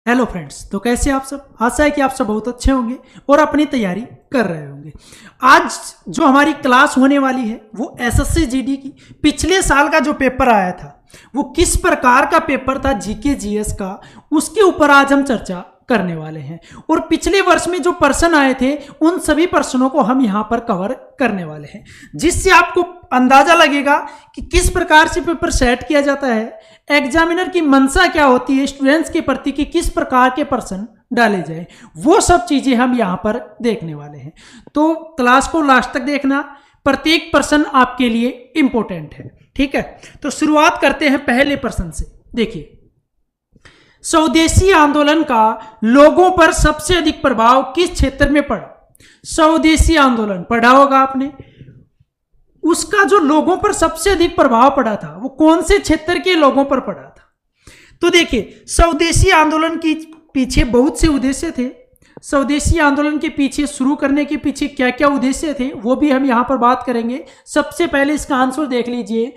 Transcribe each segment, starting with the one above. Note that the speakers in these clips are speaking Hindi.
हेलो फ्रेंड्स, तो कैसे आप सब। आशा है कि आप सब बहुत अच्छे होंगे और अपनी तैयारी कर रहे होंगे। आज जो हमारी क्लास होने वाली है वो एसएससी जीडी की पिछले साल का जो पेपर आया था वो किस प्रकार का पेपर था जीके जीएस का, उसके ऊपर आज हम चर्चा करने वाले हैं। और पिछले वर्ष में जो प्रश्न आए थे उन सभी प्रश्नों को हम यहाँ पर कवर करने वाले हैं, जिससे आपको अंदाजा लगेगा कि किस प्रकार से पेपर सेट किया जाता है, एग्जामिनर की मंशा क्या होती है स्टूडेंट्स के प्रति कि किस प्रकार के प्रश्न डाले जाए। वो सब चीजें हम यहाँ पर देखने वाले हैं, तो क्लास को लास्ट तक देखना। प्रत्येक प्रश्न आपके लिए इंपॉर्टेंट है, ठीक है। तो शुरुआत करते हैं पहले प्रश्न से। देखिए, स्वदेशी आंदोलन का लोगों पर सबसे अधिक प्रभाव किस क्षेत्र में पड़ा। स्वदेशी आंदोलन पढ़ा होगा आपने, उसका जो लोगों पर सबसे अधिक प्रभाव पड़ा था वो कौन से क्षेत्र के लोगों पर पड़ा था। तो देखिए, स्वदेशी आंदोलन के पीछे बहुत से उद्देश्य थे। स्वदेशी आंदोलन के पीछे शुरू करने के पीछे क्या क्या उद्देश्य थे वो भी हम यहां पर बात करेंगे। सबसे पहले इसका आंसर देख लीजिए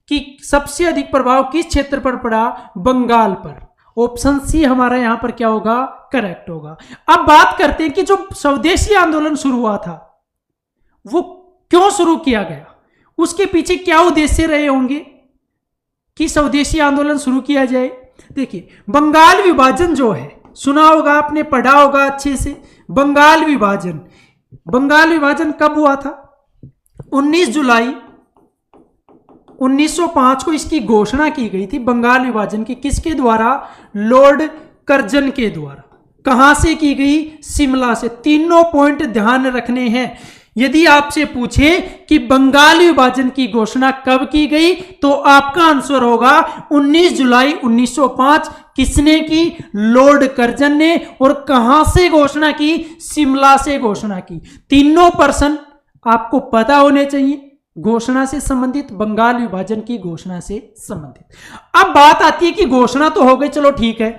कि सबसे अधिक प्रभाव किस क्षेत्र पर पड़ा, बंगाल पर। ऑप्शन सी हमारा यहां पर क्या होगा, करेक्ट होगा। अब बात करते हैं कि जो स्वदेशी आंदोलन शुरू हुआ था वो क्यों शुरू किया गया, उसके पीछे क्या उद्देश्य रहे होंगे कि स्वदेशी आंदोलन शुरू किया जाए। देखिए, बंगाल विभाजन जो है, सुना होगा आपने, पढ़ा होगा अच्छे से। बंगाल विभाजन कब हुआ था, 19 जुलाई 1905 को इसकी घोषणा की गई थी बंगाल विभाजन की। किसके द्वारा, लॉर्ड कर्जन के द्वारा। कहां से की गई, शिमला से। तीनों पॉइंट ध्यान रखने हैं। यदि आपसे पूछे कि बंगाल विभाजन की घोषणा कब की गई तो आपका आंसर होगा 19 जुलाई 1905। किसने की, लॉर्ड कर्जन ने। और कहां से घोषणा की, शिमला से घोषणा की। तीनों प्रश्न आपको पता होने चाहिए, घोषणा से संबंधित, बंगाल विभाजन की घोषणा से संबंधित। अब बात आती है कि घोषणा तो हो गई, चलो ठीक है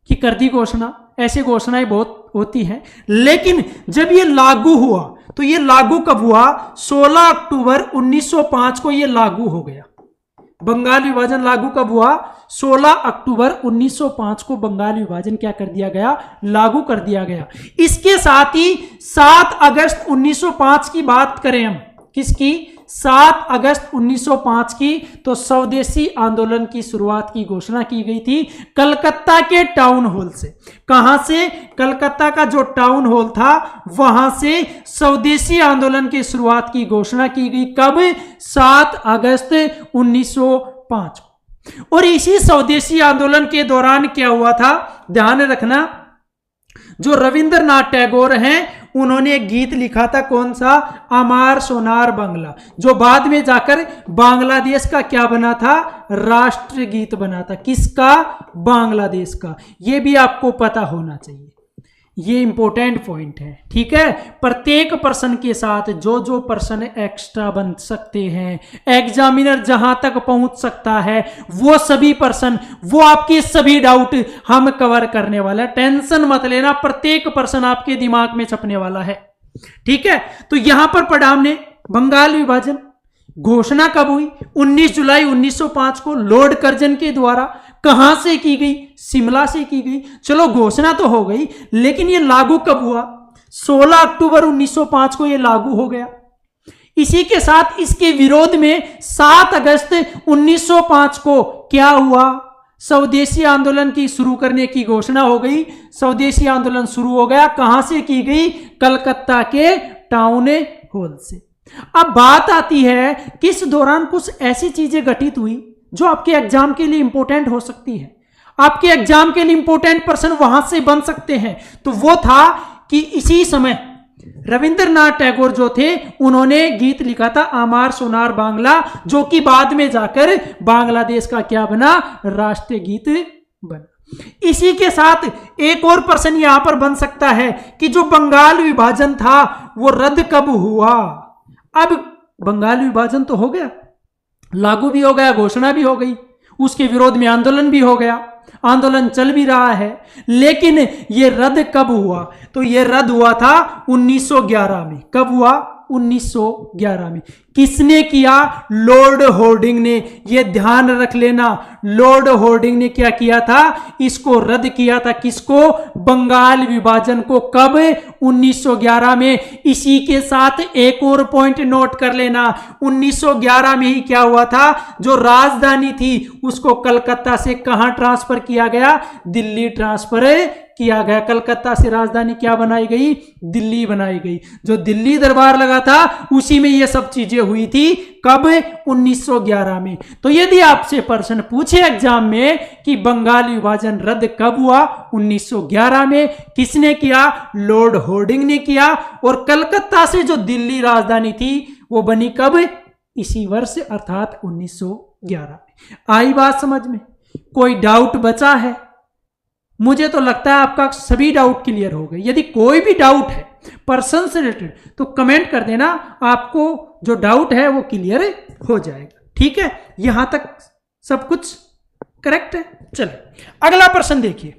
कि कर दी घोषणा, ऐसी घोषणाएं बहुत होती हैं, लेकिन जब ये लागू हुआ तो ये लागू कब हुआ, 16 अक्टूबर 1905 को ये लागू हो गया। बंगाल विभाजन लागू कब हुआ, 16 अक्टूबर 1905 को बंगाल विभाजन क्या कर दिया गया, लागू कर दिया गया। इसके साथ ही 7 अगस्त 1905 की बात करें हम, किसकी, 7 अगस्त 1905 की, तो स्वदेशी आंदोलन की शुरुआत की घोषणा की गई थी कलकत्ता के टाउन हॉल से। कहां से, कलकत्ता का जो टाउन हॉल था वहां से स्वदेशी आंदोलन की शुरुआत की घोषणा की गई। कब, 7 अगस्त 1905 को। और इसी स्वदेशी आंदोलन के दौरान क्या हुआ था, ध्यान रखना, जो रविंद्रनाथ टैगोर हैं उन्होंने एक गीत लिखा था, कौन सा, अमार सोनार बांग्ला, जो बाद में जाकर बांग्लादेश का क्या बना था, राष्ट्र गीत बना था। किसका, बांग्लादेश का। यह भी आपको पता होना चाहिए, ये इंपॉर्टेंट पॉइंट है, ठीक है। प्रत्येक प्रश्न के साथ जो जो प्रश्न एक्स्ट्रा बन सकते हैं, एग्जामिनर जहां तक पहुंच सकता है वो सभी प्रश्न, वो आपके सभी डाउट हम कवर करने वाला है। टेंशन मत लेना, प्रत्येक प्रश्न आपके दिमाग में छपने वाला है, ठीक है। तो यहां पर पढ़ा हमने बंगाल विभाजन, घोषणा कब हुई, 19 जुलाई 1905 को लॉर्ड कर्जन के द्वारा। कहां से की गई, शिमला से की गई। चलो घोषणा तो हो गई, लेकिन यह लागू कब हुआ, 16 अक्टूबर 1905 को यह लागू हो गया। इसी के साथ इसके विरोध में 7 अगस्त 1905 को क्या हुआ, स्वदेशी आंदोलन की शुरू करने की घोषणा हो गई। स्वदेशी आंदोलन शुरू हो गया, कहां से की गई, कलकत्ता के टाउन हॉल से। अब बात आती है कि इस दौरान कुछ ऐसी चीजें घटित हुई जो आपके एग्जाम के लिए इंपॉर्टेंट हो सकती है, आपके एग्जाम के लिए इंपॉर्टेंट प्रश्न वहां से बन सकते हैं। तो वो था कि इसी समय रविंद्रनाथ टैगोर जो थे उन्होंने गीत लिखा था अमार सोनार बांग्ला, जो कि बाद में जाकर बांग्लादेश का क्या बना, राष्ट्रीय गीत बना। इसी के साथ एक और प्रश्न यहां पर बन सकता है कि जो बंगाल विभाजन था वो रद्द कब हुआ। अब बंगाल विभाजन तो हो गया, लागू भी हो गया, घोषणा भी हो गई, उसके विरोध में आंदोलन भी हो गया, आंदोलन चल भी रहा है, लेकिन यह रद्द कब हुआ, तो यह रद्द हुआ था 1911 में। कब हुआ, 1911 में। किसने किया? लॉर्ड होर्डिंग ने। यह ध्यान रख लेना, लॉर्ड होर्डिंग ने क्या किया था? इसको रद्द किया था। किसको? बंगाल विभाजन को। कब? 1911 में। इसी के साथ एक और पॉइंट नोट कर लेना, 1911 में ही क्या हुआ था? जो राजधानी थी उसको कलकत्ता से कहां ट्रांसफर किया गया? दिल्ली ट्रांसफर किया गया। कलकत्ता से राजधानी क्या बनाई गई? दिल्ली बनाई गई। जो दिल्ली दरबार लगा था उसी में ये सब चीजें हुई थी। कब? 1911 में। तो यदि आपसे प्रश्न पूछे एग्जाम में कि बंगाल विभाजन रद्द कब हुआ? 1911 में। किसने किया? लॉर्ड होर्डिंग ने किया। और कलकत्ता से जो दिल्ली राजधानी थी वो बनी कब? इसी वर्ष अर्थात 1911 में। आई बात समझ में? कोई डाउट बचा है? मुझे तो लगता है आपका सभी डाउट क्लियर हो गए। यदि कोई भी डाउट है पर्सन से रिलेटेड तो कमेंट कर देना, आपको जो डाउट है वो क्लियर हो जाएगा। ठीक है, यहां तक सब कुछ करेक्ट है। चलिए अगला प्रश्न देखिए।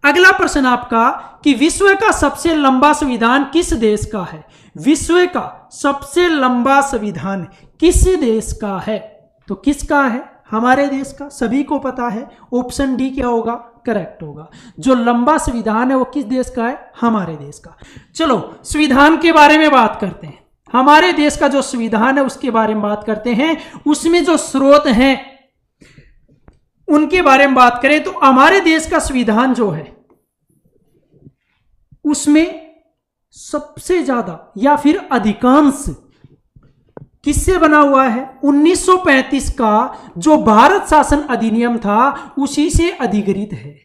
अगला प्रश्न आपका कि विश्व का सबसे लंबा संविधान किस देश का है? विश्व का सबसे लंबा संविधान किस देश का है? तो किसका है? हमारे देश का। सभी को पता है, ऑप्शन डी क्या होगा? करेक्ट होगा। जो लंबा संविधान है वो किस देश का है? हमारे देश का। चलो संविधान के बारे में बात करते हैं। हमारे देश का जो संविधान है उसके बारे में बात करते हैं। उसमें जो स्रोत हैं उनके बारे में बात करें तो हमारे देश का संविधान जो है उसमें सबसे ज्यादा या फिर अधिकांश किससे बना हुआ है? 1935 का जो भारत शासन अधिनियम था उसी से अधिग्रहित है।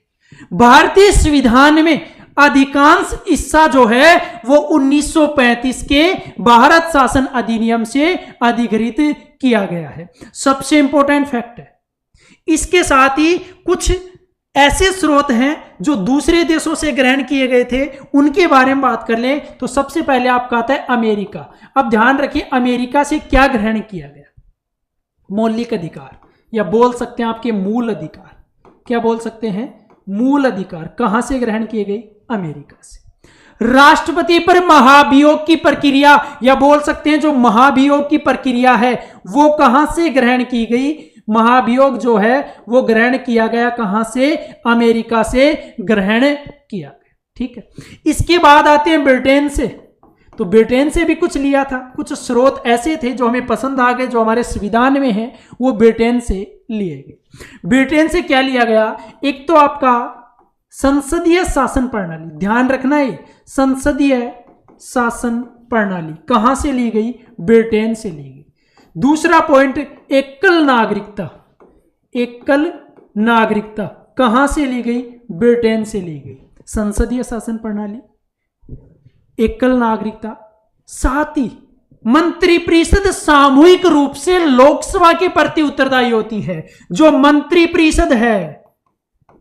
भारतीय संविधान में अधिकांश हिस्सा जो है वो 1935 के भारत शासन अधिनियम से अधिग्रहित किया गया है। सबसे इंपॉर्टेंट फैक्ट है। इसके साथ ही कुछ ऐसे स्रोत हैं जो दूसरे देशों से ग्रहण किए गए थे, उनके बारे में बात कर लें तो सबसे पहले आपका आता है अमेरिका। अब ध्यान रखिए अमेरिका से क्या ग्रहण किया गया? मौलिक अधिकार, या बोल सकते हैं आपके मूल अधिकार। क्या बोल सकते हैं? मूल अधिकार। कहां से ग्रहण किए गए? अमेरिका से। राष्ट्रपति पर महाभियोग की प्रक्रिया, या बोल सकते हैं जो महाभियोग की प्रक्रिया है वो कहां से ग्रहण की गई? महाभियोग जो है वो ग्रहण किया गया कहां से? अमेरिका से ग्रहण किया गया। ठीक है, इसके बाद आते हैं ब्रिटेन से। तो ब्रिटेन से भी कुछ लिया था। कुछ स्रोत ऐसे थे जो हमें पसंद आ गए, जो हमारे संविधान में है, वो ब्रिटेन से लिए गए। ब्रिटेन से क्या लिया गया? एक तो आपका संसदीय शासन प्रणाली, ध्यान रखना है, संसदीय शासन प्रणाली कहां से ली गई? ब्रिटेन से ली गई। दूसरा पॉइंट एकल नागरिकता। एकल नागरिकता कहां से ली गई? ब्रिटेन से ली गई। संसदीय शासन प्रणाली, एकल नागरिकता। साथ ही मंत्रिपरिषद सामूहिक रूप से लोकसभा के प्रति उत्तरदायी होती है। जो मंत्रिपरिषद है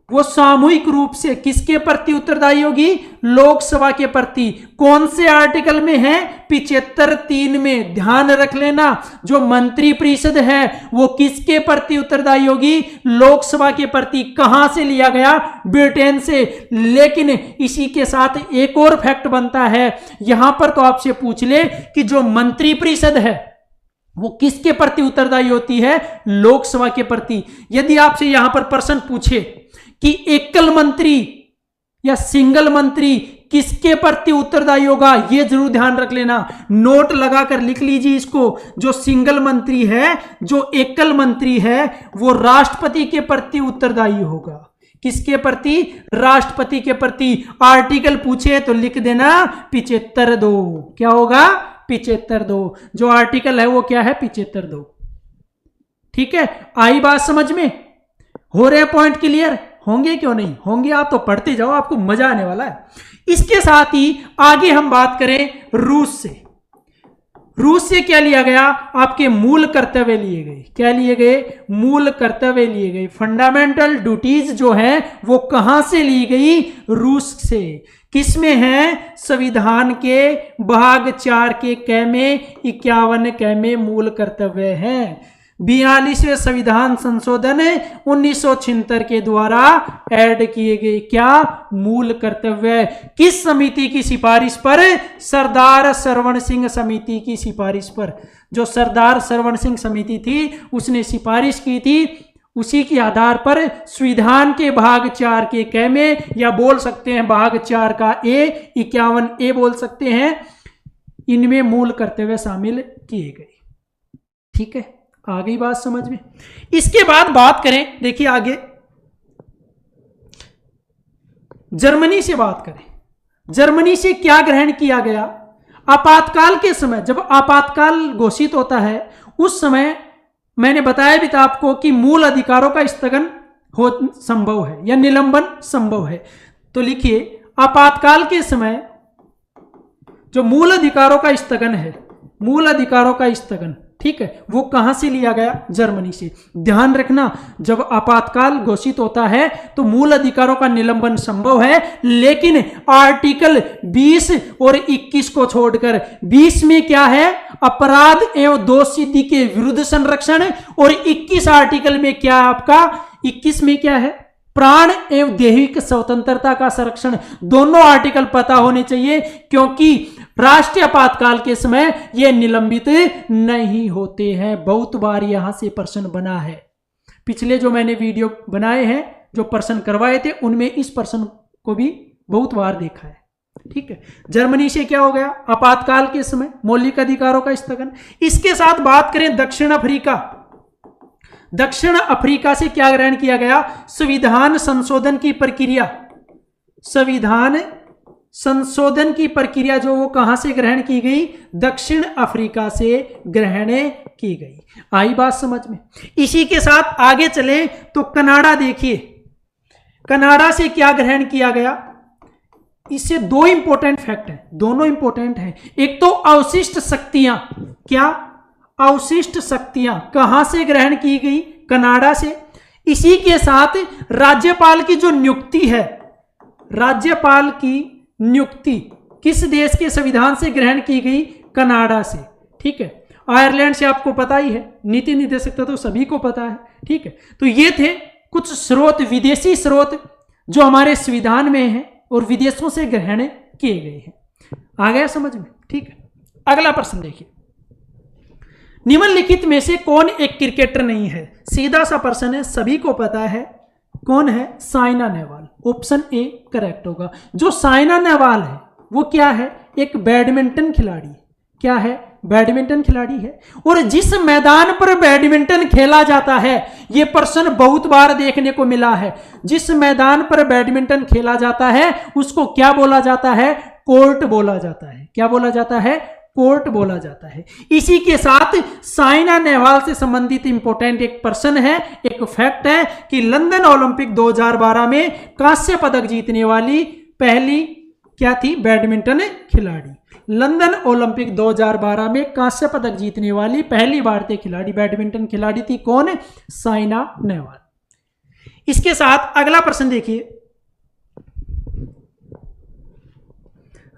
वो सामूहिक रूप से किसके प्रति उत्तरदायी होगी? लोकसभा के प्रति। कौन से आर्टिकल में है? 75(3) में। ध्यान रख लेना, जो मंत्रिपरिषद है वो किसके प्रति उत्तरदायी होगी? लोकसभा के प्रति। कहां से लिया गया? ब्रिटेन से। लेकिन इसी के साथ एक और फैक्ट बनता है, यहां पर तो आपसे पूछ ले कि जो मंत्रिपरिषद है वो किसके प्रति उत्तरदायी होती है? लोकसभा के प्रति। यदि आपसे यहां पर प्रश्न पूछे कि एकल मंत्री या सिंगल मंत्री किसके प्रति उत्तरदायी होगा, यह जरूर ध्यान रख लेना। नोट लगाकर लिख लीजिए इसको। जो सिंगल मंत्री है, जो एकल मंत्री है, वो राष्ट्रपति के प्रति उत्तरदायी होगा। किसके प्रति? राष्ट्रपति के प्रति। आर्टिकल पूछे तो लिख देना 75(2). क्या होगा? 75(2). जो आर्टिकल है वो क्या है? 75(2). ठीक है, आई बात समझ में? हो रहे पॉइंट क्लियर? होंगे क्यों नहीं होंगे? आप तो पढ़ते जाओ, आपको मजा आने वाला है। इसके साथ ही आगे हम बात करें रूस से। रूस से क्या लिया गया? आपके मूल कर्तव्य लिए गए। क्या लिए गए? मूल कर्तव्य लिए गए। फंडामेंटल ड्यूटीज जो है वो कहां से ली गई? रूस से। किसमें है? संविधान के भाग 4 के कै में 51 कै में मूल कर्तव्य है। 42वें संविधान संशोधन 1976 के द्वारा ऐड किए गए। क्या? मूल कर्तव्य। किस समिति की सिफारिश पर? सरदार सरवण सिंह समिति की सिफारिश पर। जो सरदार सरवण सिंह समिति थी उसने सिफारिश की थी, उसी के आधार पर संविधान के भाग 4 के क में, या बोल सकते हैं भाग 4 का ए, 51A बोल सकते हैं, इनमें मूल कर्तव्य शामिल किए गए। ठीक है, आ गई बात समझ में। इसके बाद बात करें, देखिए आगे जर्मनी से बात करें। जर्मनी से क्या ग्रहण किया गया? आपातकाल के समय, जब आपातकाल घोषित होता है उस समय मैंने बताया भी था आपको कि मूल अधिकारों का स्थगन हो संभव है या निलंबन संभव है। तो लिखिए आपातकाल के समय जो मूल अधिकारों का स्थगन है, मूल अधिकारों का स्थगन, ठीक है, वो कहां से लिया गया? जर्मनी से। ध्यान रखना, जब आपातकाल घोषित होता है तो मूल अधिकारों का निलंबन संभव है, लेकिन आर्टिकल 20 और 21 को छोड़कर। 20 में क्या है? अपराध एवं दोष सिद्धि के विरुद्ध संरक्षण, और 21 आर्टिकल में क्या है आपका? 21 में क्या है? प्राण एवं दैहिक स्वतंत्रता का संरक्षण। दोनों आर्टिकल पता होने चाहिए, क्योंकि राष्ट्रीय आपातकाल के समय ये निलंबित नहीं होते हैं। बहुत बार यहां से प्रश्न बना है। पिछले जो मैंने वीडियो बनाए हैं, जो प्रश्न करवाए थे, उनमें इस प्रश्न को भी बहुत बार देखा है। ठीक है, जर्मनी से क्या हो गया? आपातकाल के समय मौलिक अधिकारों का स्थगन। इसके साथ बात करें दक्षिण अफ्रीका। दक्षिण अफ्रीका से क्या ग्रहण किया गया? संविधान संशोधन की प्रक्रिया। संविधान संशोधन की प्रक्रिया जो वो कहां से ग्रहण की गई? दक्षिण अफ्रीका से ग्रहण की गई। आई बात समझ में। इसी के साथ आगे चले तो कनाडा देखिए, कनाडा से क्या ग्रहण किया गया? इससे दो इंपॉर्टेंट फैक्ट हैं, दोनों इंपॉर्टेंट हैं। एक तो अवशिष्ट शक्तियां, क्या? अवशिष्ट शक्तियां कहां से ग्रहण की गई? कनाडा से। इसी के साथ राज्यपाल की जो नियुक्ति है, राज्यपाल की नियुक्ति किस देश के संविधान से ग्रहण की गई? कनाडा से। ठीक है, आयरलैंड से आपको पता ही है, नीति निर्देशक तो सभी को पता है। ठीक है, तो ये थे कुछ स्रोत, विदेशी स्रोत जो हमारे संविधान में हैं और विदेशों से ग्रहण किए गए हैं। आ गया समझ में? ठीक है, अगला प्रश्न देखिए। निम्नलिखित में से कौन एक क्रिकेटर नहीं है? सीधा सा प्रश्न है, सभी को पता है। कौन है? Saina Nehwal. Option A correct होगा। जो साइना नेहवाल है वो क्या है? एक बैडमिंटन खिलाड़ी। क्या है? बैडमिंटन खिलाड़ी है। और जिस मैदान पर बैडमिंटन खेला जाता है, यह प्रश्न बहुत बार देखने को मिला है, जिस मैदान पर बैडमिंटन खेला जाता है उसको क्या बोला जाता है? कोर्ट बोला जाता है। क्या बोला जाता है? कोर्ट बोला जाता है। इसी के साथ साइना नेहवाल से संबंधित इंपॉर्टेंट एक प्रश्न है, एक फैक्ट है कि लंदन ओलंपिक 2012 में कांस्य पदक जीतने वाली पहली क्या थी? बैडमिंटन खिलाड़ी। लंदन ओलंपिक 2012 में कांस्य पदक जीतने वाली पहली भारतीय खिलाड़ी बैडमिंटन खिलाड़ी थी। कौन? साइना नेहवाल। इसके साथ अगला प्रश्न देखिए।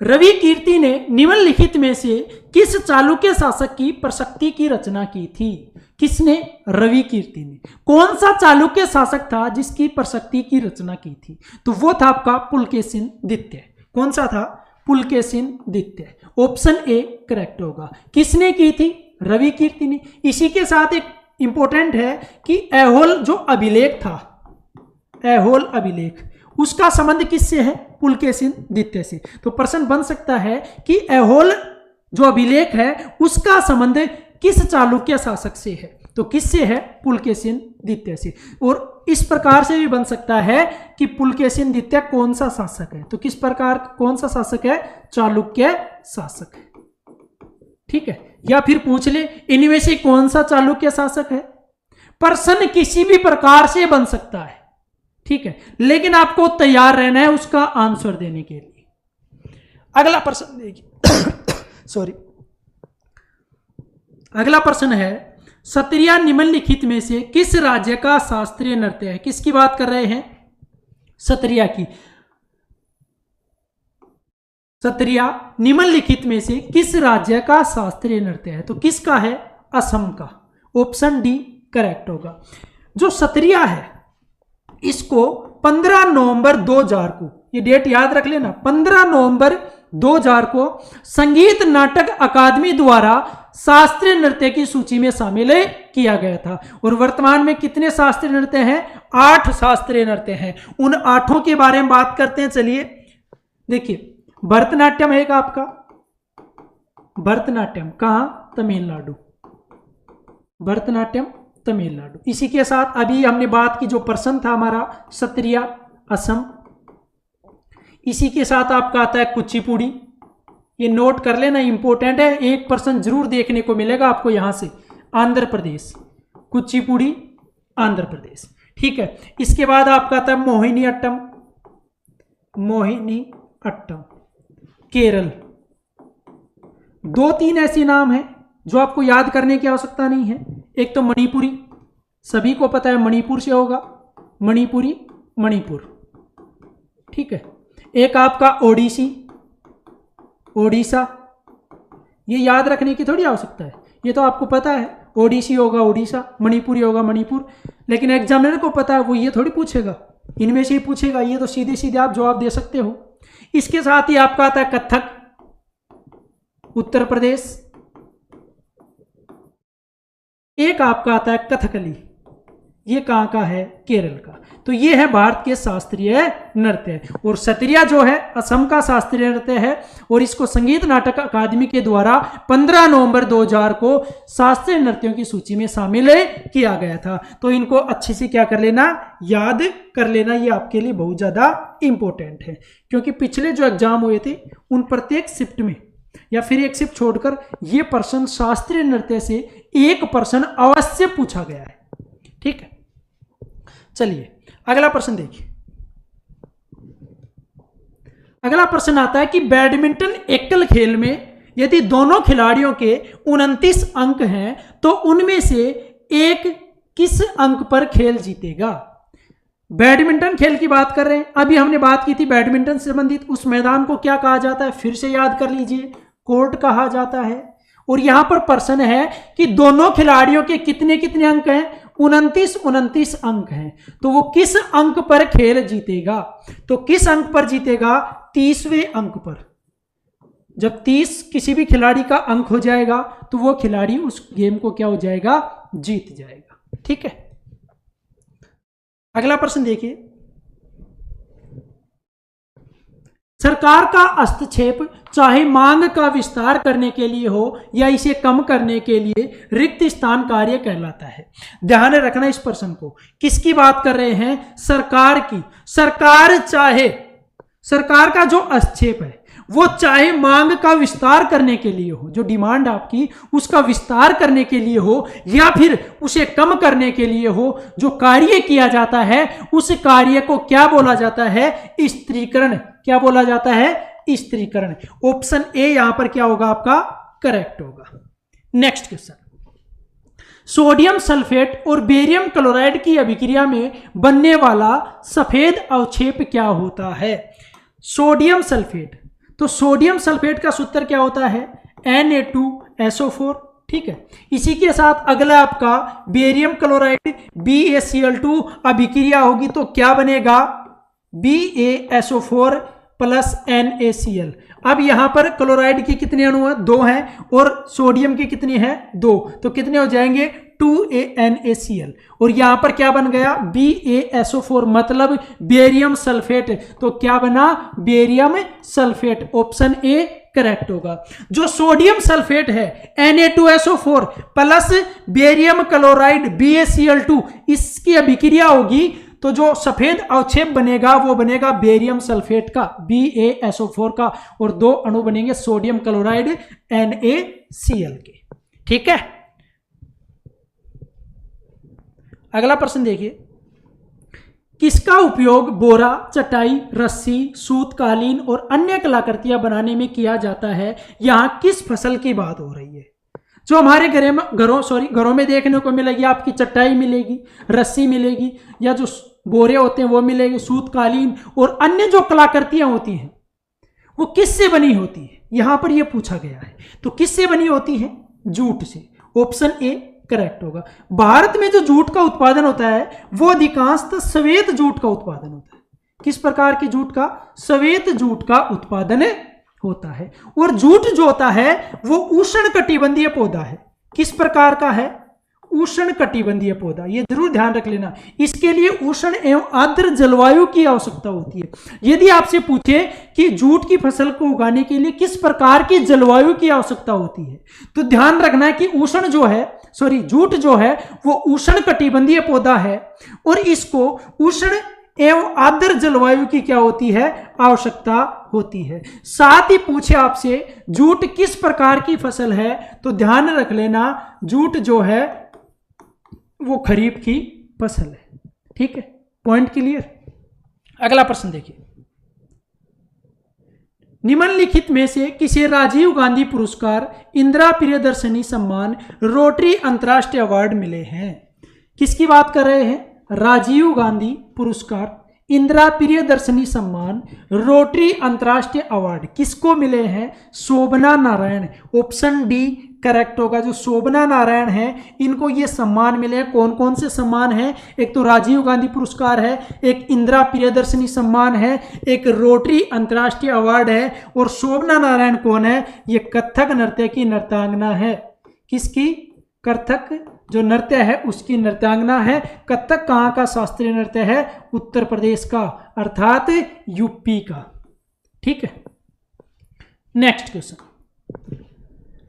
रवि कीर्ति ने निम्नलिखित में से किस चालुक्य शासक की प्रशक्ति की रचना की थी? किसने? रवि कीर्ति ने। कौन सा चालुक्य शासक था जिसकी प्रशक्ति की रचना की थी? तो वो था आपका पुलकेशिन द्वितीय। कौन सा था? पुलकेशिन द्वितीय। ऑप्शन ए करेक्ट होगा। किसने की थी? रवि कीर्ति ने। इसी के साथ एक इंपॉर्टेंट है कि ऐहोल जो अभिलेख था, ऐहोल अभिलेख, उसका संबंध किससे है? पुलकेशिन द्वितीय से। तो प्रश्न बन सकता है कि ऐहोल जो अभिलेख है उसका संबंध किस चालुक्य शासक से है? तो किससे है? पुलकेशिन द्वितीय से। और इस प्रकार से भी बन सकता है कि पुलकेशिन द्वितीय कौन सा शासक है? तो किस प्रकार, कौन सा शासक है? चालुक्य शासक है। ठीक है, या फिर पूछ ले इनमें से कौन सा चालुक्य शासक है? प्रश्न किसी भी प्रकार से बन सकता है। ठीक है, लेकिन आपको तैयार रहना है उसका आंसर देने के लिए। अगला प्रश्न देखिए सॉरी, अगला प्रश्न है, सत्रिया निम्नलिखित में से किस राज्य का शास्त्रीय नृत्य है? किसकी बात कर रहे हैं? सत्रिया की। सत्रिया निम्नलिखित में से किस राज्य का शास्त्रीय नृत्य है? तो किसका है? असम का। ऑप्शन डी करेक्ट होगा। जो सत्रिया है इसको 15 नवंबर 2000 को, ये डेट याद रख लेना, 15 नवंबर 2000 को संगीत नाटक अकादमी द्वारा शास्त्रीय नृत्य की सूची में शामिल किया गया था। और वर्तमान में कितने शास्त्रीय नृत्य हैं? 8 शास्त्रीय नृत्य हैं। उन 8 के बारे में बात करते हैं। चलिए देखिए, भरतनाट्यम है आपका, भरतनाट्यम कहां? तमिलनाडु, भरतनाट्यम तमिलनाडु। इसी के साथ अभी हमने बात की जो प्रश्न था हमारा सत्रिया असम, इसी के साथ आपका आता है कुचिपुड़ी। ये नोट कर लेना, इंपॉर्टेंट है, 1% जरूर देखने को मिलेगा आपको यहां से। आंध्र प्रदेश, कुचिपुड़ी आंध्र प्रदेश, ठीक है। इसके बाद आपका आता है मोहिनी अट्टम, मोहिनी अट्टम केरल। 2-3 ऐसे नाम हैं जो आपको याद करने की आवश्यकता नहीं है। एक तो मणिपुरी, सभी को पता है मणिपुर से होगा, मणिपुरी मणिपुर, ठीक है। एक आपका ओडिसी, ओडिशा, ये याद रखने की थोड़ी आवश्यकता है, ये तो आपको पता है, ओडिसी होगा ओडिशा, मणिपुरी होगा मणिपुर। लेकिन एग्जामिनर को पता है, वो ये थोड़ी पूछेगा, इनमें से ही पूछेगा, ये तो सीधे सीधे आप जवाब दे सकते हो। इसके साथ ही आपका आता है कथक, उत्तर प्रदेश। एक आपका आता है कथकली, ये कहां का है? केरल का। तो ये है भारत के शास्त्रीय नृत्य। और सत्रिया जो है असम का शास्त्रीय नृत्य है, और इसको संगीत नाटक अकादमी के द्वारा 15 नवंबर 2000 को शास्त्रीय नृत्यों की सूची में शामिल किया गया था। तो इनको अच्छे से क्या कर लेना? याद कर लेना। ये आपके लिए बहुत ज्यादा इंपॉर्टेंट है, क्योंकि पिछले जो एग्जाम हुए थे उन प्रत्येक शिफ्ट में या फिर एक शिफ्ट छोड़कर ये प्रश्न शास्त्रीय नृत्य से 1% अवश्य पूछा गया है, ठीक है। चलिए अगला प्रश्न देखिए। अगला प्रश्न आता है कि बैडमिंटन एकल खेल में यदि दोनों खिलाड़ियों के 29 अंक हैं तो उनमें से एक किस अंक पर खेल जीतेगा? बैडमिंटन खेल की बात कर रहे हैं। अभी हमने बात की थी बैडमिंटन से संबंधित, उस मैदान को क्या कहा जाता है? फिर से याद कर लीजिए, कोर्ट कहा जाता है। और यहां पर प्रश्न है कि दोनों खिलाड़ियों के कितने कितने अंक हैं? 29 अंक हैं। तो वो किस अंक पर खेल जीतेगा? तो किस अंक पर जीतेगा? 30वें अंक पर। जब 30 किसी भी खिलाड़ी का अंक हो जाएगा तो वो खिलाड़ी उस गेम को क्या हो जाएगा? जीत जाएगा, ठीक है। अगला प्रश्न देखिए। सरकार का हस्तक्षेप चाहे मांग का विस्तार करने के लिए हो या इसे कम करने के लिए रिक्त स्थान कार्य कहलाता है। ध्यान रखना इस प्रश्न को, किसकी बात कर रहे हैं? सरकार की। सरकार का जो हस्तक्षेप है वो चाहे मांग का विस्तार करने के लिए हो, जो डिमांड आपकी उसका विस्तार करने के लिए हो, या फिर उसे कम करने के लिए हो, जो कार्य किया जाता है उस कार्य को क्या बोला जाता है? स्त्रीकरण। क्या बोला जाता है? स्त्रीकरण। ऑप्शन ए यहां पर क्या होगा आपका? करेक्ट होगा। Next question. सोडियम सल्फेट और बेरियम क्लोराइड की अभिक्रिया में बनने वाला सफेद अवक्षेप क्या होता है? सोडियम सल्फेट, तो सोडियम सल्फेट का सूत्र क्या होता है? Na2SO4, ठीक है। इसी के साथ अगला आपका बेरियम क्लोराइड BaCl2 अभिक्रिया होगी तो क्या बनेगा? BaSO4 plus NaCl। अब यहां पर क्लोराइड के कितने अणु हैं? 2 हैं, और सोडियम के कितने हैं? 2, तो कितने हो जाएंगे? 2NaCl। और यहां पर क्या बन गया? BaSO4 मतलब बेरियम सल्फेट। तो क्या बना? Barium sulphate. Option A correct होगा। जो सोडियम सल्फेट है Na2SO4 plus barium chloride BaCl2, इसकी अभिक्रिया होगी तो जो सफेद अवक्षेप बनेगा वो बनेगा बेरियम सल्फेट का, BaSO4 का, और 2 अणु बनेंगे सोडियम क्लोराइड NaCl के, ठीक है। अगला प्रश्न देखिए। किसका उपयोग बोरा, चटाई, रस्सी, सूत, कालीन और अन्य कलाकृतियां बनाने में किया जाता है? यहां किस फसल की बात हो रही है? जो हमारे घरों में देखने को मिलेगी, आपकी चटाई मिलेगी, रस्सी मिलेगी, या जो बोरे होते हैं वो मिलेंगे, सूत, कालीन और अन्य जो कलाकृतियां होती हैं वो किससे बनी होती है? यहां पर ये पूछा गया है। तो किससे बनी होती है? जूट से। ऑप्शन ए करेक्ट होगा। भारत में जो जूट का उत्पादन होता है वो अधिकांशतः श्वेत जूट का उत्पादन होता है। किस प्रकार की जूट का? श्वेत जूट का उत्पादन होता है। और जूट जो होता है वो उष्णकटिबंधीय पौधा है। किस प्रकार का है? उष्णकटिबंधीय पौधा। ये जरूर ध्यान रख लेना। इसके लिए उष्ण एवं आर्द्र जलवायु की आवश्यकता होती है। यदि आपसे पूछे कि जूट की फसल को उगाने के लिए किस प्रकार की जलवायु की आवश्यकता होती है, तो ध्यान रखना है कि जूट जो है वो उष्णकटिबंधीय पौधा है और इसको उष्ण एवं आर्द्र जलवायु की क्या होती है? आवश्यकता होती है। साथ ही पूछे आपसे जूट किस प्रकार की फसल है, तो ध्यान रख लेना जूट जो है वो खरीफ की फसल है। ठीक है, पॉइंट क्लियर। अगला प्रश्न देखिए, निम्नलिखित में से किसे राजीव गांधी पुरस्कार, इंदिरा प्रियदर्शनी सम्मान, रोटरी अंतर्राष्ट्रीय अवार्ड मिले हैं? किसकी बात कर रहे हैं? राजीव गांधी पुरस्कार, इंदिरा प्रियदर्शनी सम्मान, रोटरी अंतर्राष्ट्रीय अवार्ड किसको मिले हैं? शोभना नारायण। ऑप्शन डी करेक्ट होगा। जो शोभना नारायण है इनको ये सम्मान मिले हैं। कौन कौन से सम्मान हैं? एक तो राजीव गांधी पुरस्कार है, एक इंदिरा प्रियदर्शनी सम्मान है, एक रोटरी अंतर्राष्ट्रीय अवार्ड है। और शोभना नारायण कौन है? ये कथक नृत्य की नृत्यांगना है। किसकी? कथक जो नृत्य है उसकी नृत्यांगना है। कथक कहाँ का शास्त्रीय नृत्य है? उत्तर प्रदेश का, अर्थात यूपी का। ठीक है, नेक्स्ट क्वेश्चन,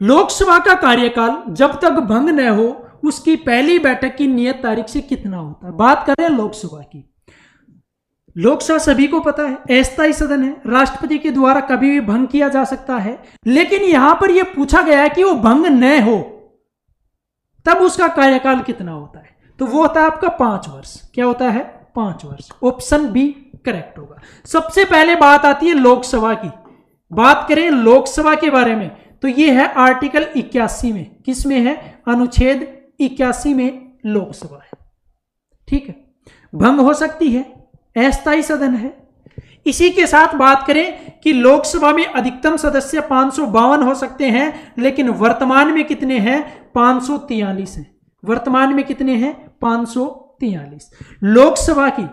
लोकसभा का कार्यकाल जब तक भंग न हो उसकी पहली बैठक की नियत तारीख से कितना होता है? बात कर रहे हैं लोकसभा की। लोकसभा सभी को पता है अस्थायी सदन है, राष्ट्रपति के द्वारा कभी भी भंग किया जा सकता है। लेकिन यहां पर यह पूछा गया है कि वो भंग न हो तब उसका कार्यकाल कितना होता है, तो वो होता है आपका 5 वर्ष। क्या होता है? 5 वर्ष। ऑप्शन बी करेक्ट होगा। सबसे पहले बात आती है लोकसभा की। बात करें लोकसभा के बारे में तो ये है आर्टिकल 81 में। किस में है? अनुच्छेद 81 में लोकसभा है। ठीक है, भंग हो सकती है, अस्थायी सदन है। इसी के साथ बात करें कि लोकसभा में अधिकतम सदस्य 552 हो सकते हैं, लेकिन वर्तमान में कितने हैं? 543 हैं। वर्तमान में कितने हैं? 543। लोकसभा की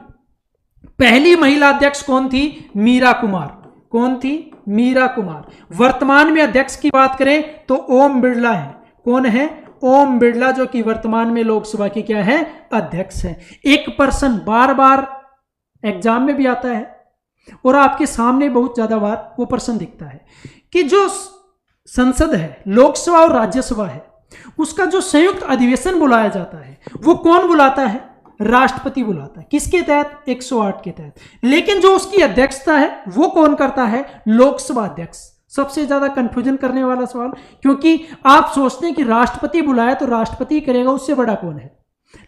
पहली महिला अध्यक्ष कौन थी? मीरा कुमार। कौन थी? मीरा कुमार। वर्तमान में अध्यक्ष की बात करें तो ओम बिरला है। कौन है? ओम बिरला, जो कि वर्तमान में लोकसभा के क्या है? अध्यक्ष है। एक पर्सन बार बार एग्जाम में भी आता है और आपके सामने बहुत ज्यादा बार वो प्रश्न दिखता है कि जो संसद है, लोकसभा और राज्यसभा है, उसका जो संयुक्त अधिवेशन बुलाया जाता है वो कौन बुलाता है? राष्ट्रपति बुलाता है। किसके तहत? 108 के तहत। लेकिन जो उसकी अध्यक्षता है वो कौन करता है? लोकसभा अध्यक्ष। सबसे ज्यादा कंफ्यूजन करने वाला सवाल, क्योंकि आप सोचते हैं कि राष्ट्रपति बुलाया तो राष्ट्रपति करेगा, उससे बड़ा कौन है?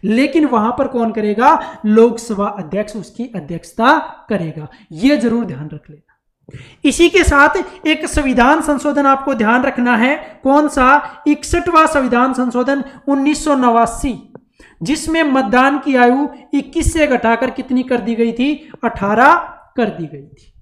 लेकिन वहां पर कौन करेगा? लोकसभा अध्यक्ष उसकी अध्यक्षता करेगा। यह जरूर ध्यान रख लेना। इसी के साथ एक संविधान संशोधन आपको ध्यान रखना है। कौन सा? 61वां संविधान संशोधन 1989, जिसमें मतदान की आयु 21 से घटाकर कितनी कर दी गई थी? 18 कर दी गई थी।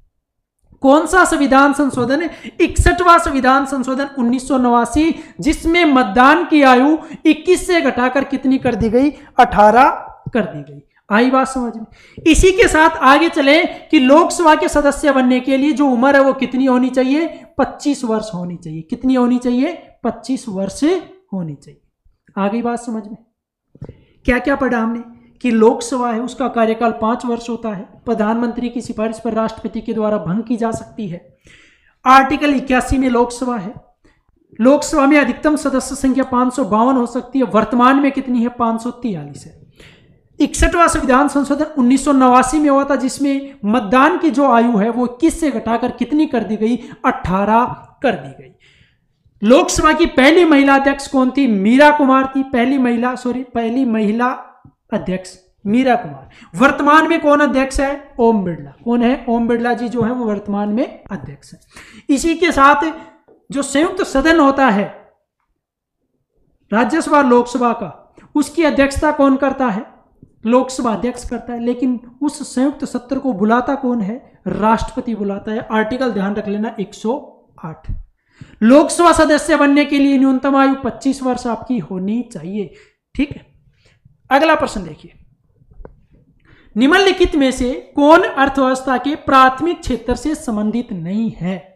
कौन सा संविधान संशोधन है? 61वां संविधान संशोधन 1989, जिसमें मतदान की आयु 21 से घटाकर कितनी कर दी गई? 18 कर दी गई। आई बात समझ में? इसी के साथ आगे चले कि लोकसभा के सदस्य बनने के लिए जो उम्र है वो कितनी होनी चाहिए? 25 वर्ष होनी चाहिए। कितनी होनी चाहिए? 25 वर्ष होनी चाहिए। आ गई बात समझ में? क्या क्या पढ़ा हमने कि लोकसभा है उसका कार्यकाल 5 वर्ष होता है। प्रधानमंत्री की सिफारिश पर राष्ट्रपति के द्वारा भंग की जा सकती है। आर्टिकल 81 में लोकसभा है। लोकसभा में अधिकतम सदस्य संख्या 552 हो सकती है। वर्तमान में कितनी है? 543 है। 61वां संविधान संशोधन 1989 में हुआ था, जिसमें मतदान की जो आयु है वो 21 से घटाकर कितनी कर दी गई? 18 कर दी गई। लोकसभा की पहली महिला अध्यक्ष कौन थी? मीरा कुमार थी। पहली महिला अध्यक्ष मीरा कुमार। वर्तमान में कौन अध्यक्ष है? ओम बिरला। कौन है? ओम बिरला जी जो है वो वर्तमान में अध्यक्ष है। इसी के साथ जो संयुक्त सदन होता है राज्यसभा लोकसभा का, उसकी अध्यक्षता कौन करता है? लोकसभा अध्यक्ष करता है। लेकिन उस संयुक्त सत्र को बुलाता कौन है? राष्ट्रपति बुलाता है। आर्टिकल ध्यान रख लेना 108। लोकसभा सदस्य बनने के लिए न्यूनतम आयु 25 वर्ष आपकी होनी चाहिए। ठीक है, अगला प्रश्न देखिए, निम्नलिखित में से कौन अर्थव्यवस्था के प्राथमिक क्षेत्र से संबंधित नहीं है?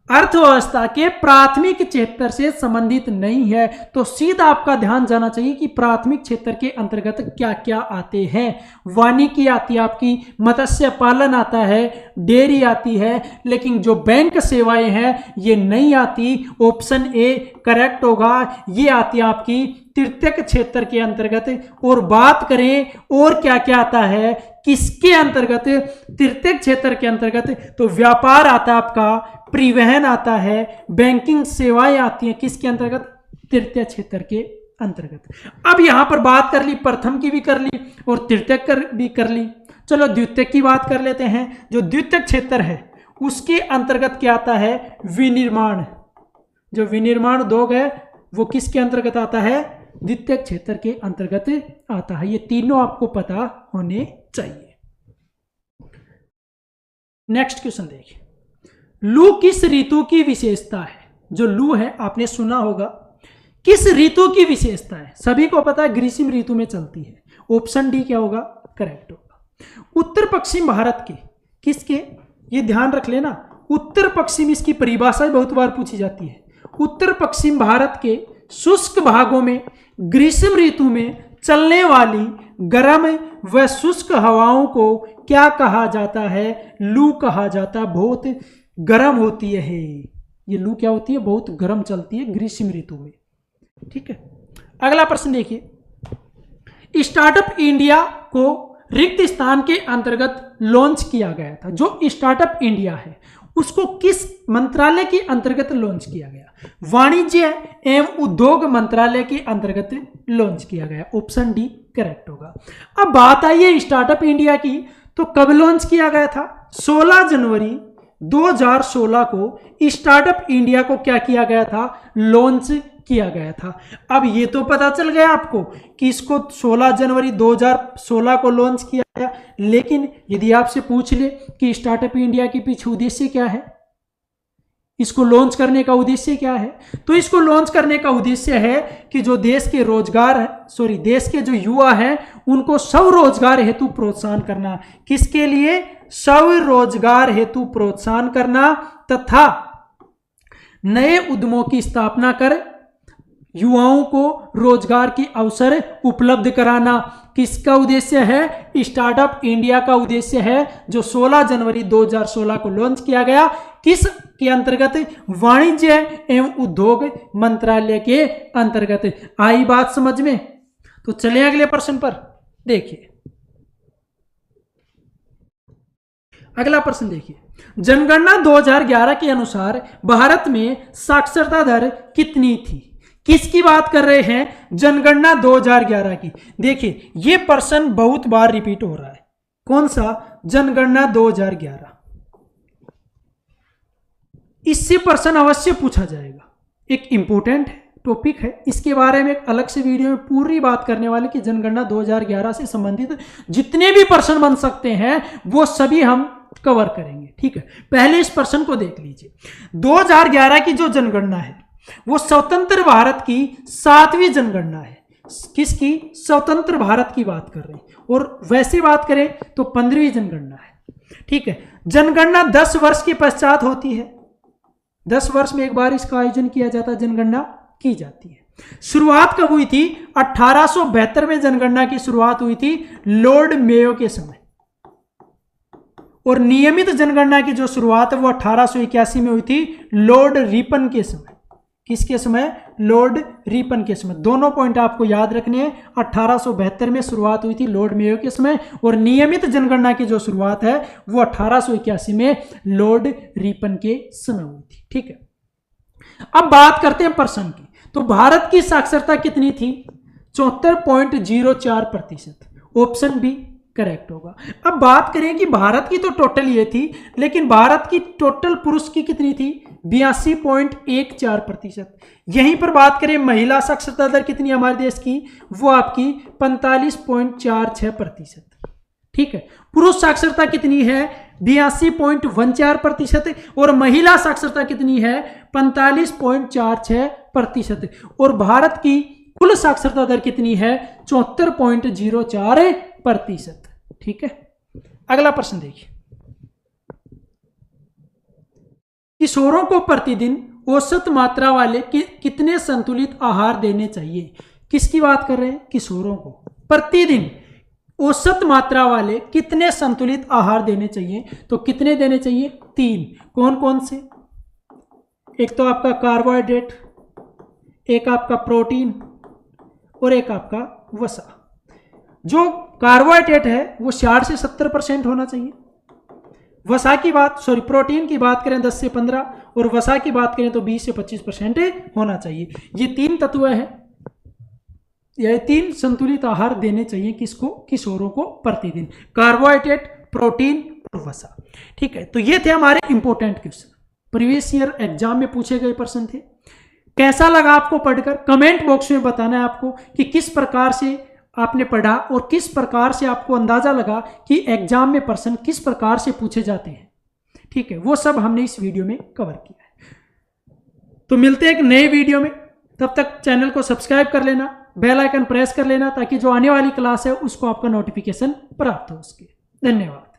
अर्थव्यवस्था के प्राथमिक क्षेत्र से संबंधित नहीं है, तो सीधा आपका ध्यान जाना चाहिए कि प्राथमिक क्षेत्र के अंतर्गत क्या क्या आते हैं। वानिकी आती है आपकी, मत्स्य पालन आता है, डेयरी आती है, लेकिन जो बैंक सेवाएं हैं ये नहीं आती। ऑप्शन ए करेक्ट होगा, ये आती है आपकी तृतीयक क्षेत्र के अंतर्गत। और बात करें और क्या क्या आता है किसके अंतर्गत, तृतीयक क्षेत्र के अंतर्गत, तो व्यापार आता है आपका, परिवहन आता है, बैंकिंग सेवाएं आती हैं किसके अंतर्गत, तृतीय क्षेत्र के अंतर्गत। अब यहां पर बात कर ली, प्रथम की भी कर ली और तृतीयक भी कर ली। चलो द्वितीयक की बात कर लेते हैं। जो द्वितीयक क्षेत्र है उसके अंतर्गत क्या आता है, विनिर्माण। जो विनिर्माण उद्योग है वो किसके अंतर्गत आता है, द्वितीयक क्षेत्र के अंतर्गत आता है। ये तीनों आपको पता होने चाहिए। नेक्स्ट क्वेश्चन देखिए, लू किस ऋतु की विशेषता है? जो लू है आपने सुना होगा, किस ऋतु की विशेषता है? सभी को पता है ग्रीष्म ऋतु में चलती है। ऑप्शन डी क्या होगा, करेक्ट होगा। उत्तर पश्चिम भारत के किसके, ये ध्यान रख लेना, उत्तर पश्चिम, इसकी परिभाषा बहुत बार पूछी जाती है। उत्तर पश्चिम भारत के शुष्क भागों में ग्रीष्म ऋतु में चलने वाली गर्म व शुष्क हवाओं को क्या कहा जाता है, लू कहा जाता है। बहुत गर्म होती है ये लू, क्या होती है, बहुत गर्म चलती है ग्रीष्म ऋतु में। ठीक है, अगला प्रश्न देखिए, स्टार्टअप इंडिया को रिक्त स्थान के अंतर्गत लॉन्च किया गया था। जो स्टार्टअप इंडिया है उसको किस मंत्रालय के अंतर्गत लॉन्च किया गया? वाणिज्य एवं उद्योग मंत्रालय के अंतर्गत लॉन्च किया गया। ऑप्शन डी करेक्ट होगा। अब बात आई है स्टार्टअप इंडिया की, तो कब लॉन्च किया गया था? 16 जनवरी 2016 को स्टार्टअप इंडिया को क्या किया गया था, लॉन्च किया गया था। अब ये तो पता चल गया आपको कि इसको 16 जनवरी 2016 को लॉन्च किया गया, लेकिन यदि आपसे पूछ ले कि स्टार्टअप इंडिया के पीछे उद्देश्य क्या है, इसको लॉन्च करने का उद्देश्य क्या है, तो इसको लॉन्च करने का उद्देश्य है कि जो देश के देश के जो युवा हैं उनको स्वरोजगार हेतु प्रोत्साहन करना। किसके लिए? स्वरोजगार हेतु प्रोत्साहन करना तथा नए उद्यमों की स्थापना कर युवाओं को रोजगार के अवसर उपलब्ध कराना। किसका उद्देश्य है? स्टार्टअप इंडिया का उद्देश्य है, जो 16 जनवरी 2016 को लॉन्च किया गया। किस के अंतर्गत? वाणिज्य एवं उद्योग मंत्रालय के अंतर्गत। आई बात समझ में? तो चलिए अगले प्रश्न पर देखिए। अगला प्रश्न देखिए, जनगणना 2011 के अनुसार भारत में साक्षरता दर कितनी थी? किसकी बात कर रहे हैं? जनगणना 2011 की। देखिए ये प्रश्न बहुत बार रिपीट हो रहा है। कौन सा? जनगणना 2011। इससे प्रश्न अवश्य पूछा जाएगा, एक इंपॉर्टेंट टॉपिक है। इसके बारे में एक अलग से वीडियो में पूरी बात करने वाले कि जनगणना 2011 से संबंधित जितने भी प्रश्न बन सकते हैं वो सभी हम कवर करेंगे। ठीक है, पहले इस प्रश्न को देख लीजिए। 2011 की जो जनगणना है वो स्वतंत्र भारत की 7वीं जनगणना है। किसकी? स्वतंत्र भारत की बात कर रहे हैं, और वैसे बात करें तो 15वीं जनगणना है। ठीक है, जनगणना 10 वर्ष के पश्चात होती है। 10 वर्ष में एक बार इसका आयोजन किया जाता है, जनगणना की जाती है। शुरुआत कब हुई थी? 1872 में जनगणना की शुरुआत हुई थी लॉर्ड मेयो के समय, और नियमित जनगणना की जो शुरुआत है वो 1881 में हुई थी लॉर्ड रिपन के समय। किसके समय? लॉर्ड रिपन के समय। दोनों पॉइंट आपको याद रखने हैं। 1872 में शुरुआत हुई थी लॉर्ड मेयो के समय, और नियमित जनगणना की जो शुरुआत है वो 1881 में लॉर्ड रिपन के समय हुई थी। ठीक है, अब बात करते हैं प्रश्न की। तो भारत की साक्षरता कितनी थी? 74.04%। ऑप्शन बी करेक्ट होगा। अब बात करें कि भारत की तो टोटल ये थी, लेकिन भारत की टोटल पुरुष की कितनी थी? 82.14%। यहीं पर बात करें महिला साक्षरता दर कितनी हमारे देश की? वो आपकी 45.46%। ठीक है, पुरुष साक्षरता कितनी है? 82.14% और महिला साक्षरता कितनी है 45.46%। और भारत की कुल साक्षरता दर कितनी है 74.04%। ठीक है, अगला प्रश्न देखिए, किशोरों को प्रतिदिन औसत मात्रा वाले कितने संतुलित आहार देने चाहिए। किसकी बात कर रहे हैं, किशोरों को प्रतिदिन औसत मात्रा वाले कितने संतुलित आहार देने चाहिए। तो कितने देने चाहिए, 3। कौन कौन से, एक तो आपका कार्बोहाइड्रेट, एक आपका प्रोटीन और एक आपका वसा। जो कार्बोहाइड्रेट है वो 60 से 70% होना चाहिए। वसा की बात प्रोटीन की बात करें 10 से 15 और वसा की बात करें तो 20 से 25% होना चाहिए। ये 3 तत्व हैं, यह 3 संतुलित आहार देने चाहिए किसको, किशोरों को प्रतिदिन, कार्बोहाइड्रेट, प्रोटीन और वसा। ठीक है, तो ये थे हमारे important question, previous year exam में पूछे गए प्रश्न थे। कैसा लगा आपको पढ़कर, कमेंट बॉक्स में बताना है आपको कि किस प्रकार से आपने पढ़ा और किस प्रकार से आपको अंदाजा लगा कि एग्जाम में प्रश्न किस प्रकार से पूछे जाते हैं। ठीक है, वो सब हमने इस वीडियो में कवर किया है। तो मिलते हैं एक नए वीडियो में, तब तक चैनल को सब्सक्राइब कर लेना, बेल आइकन प्रेस कर लेना ताकि जो आने वाली क्लास है उसको आपका नोटिफिकेशन प्राप्त हो सके। धन्यवाद।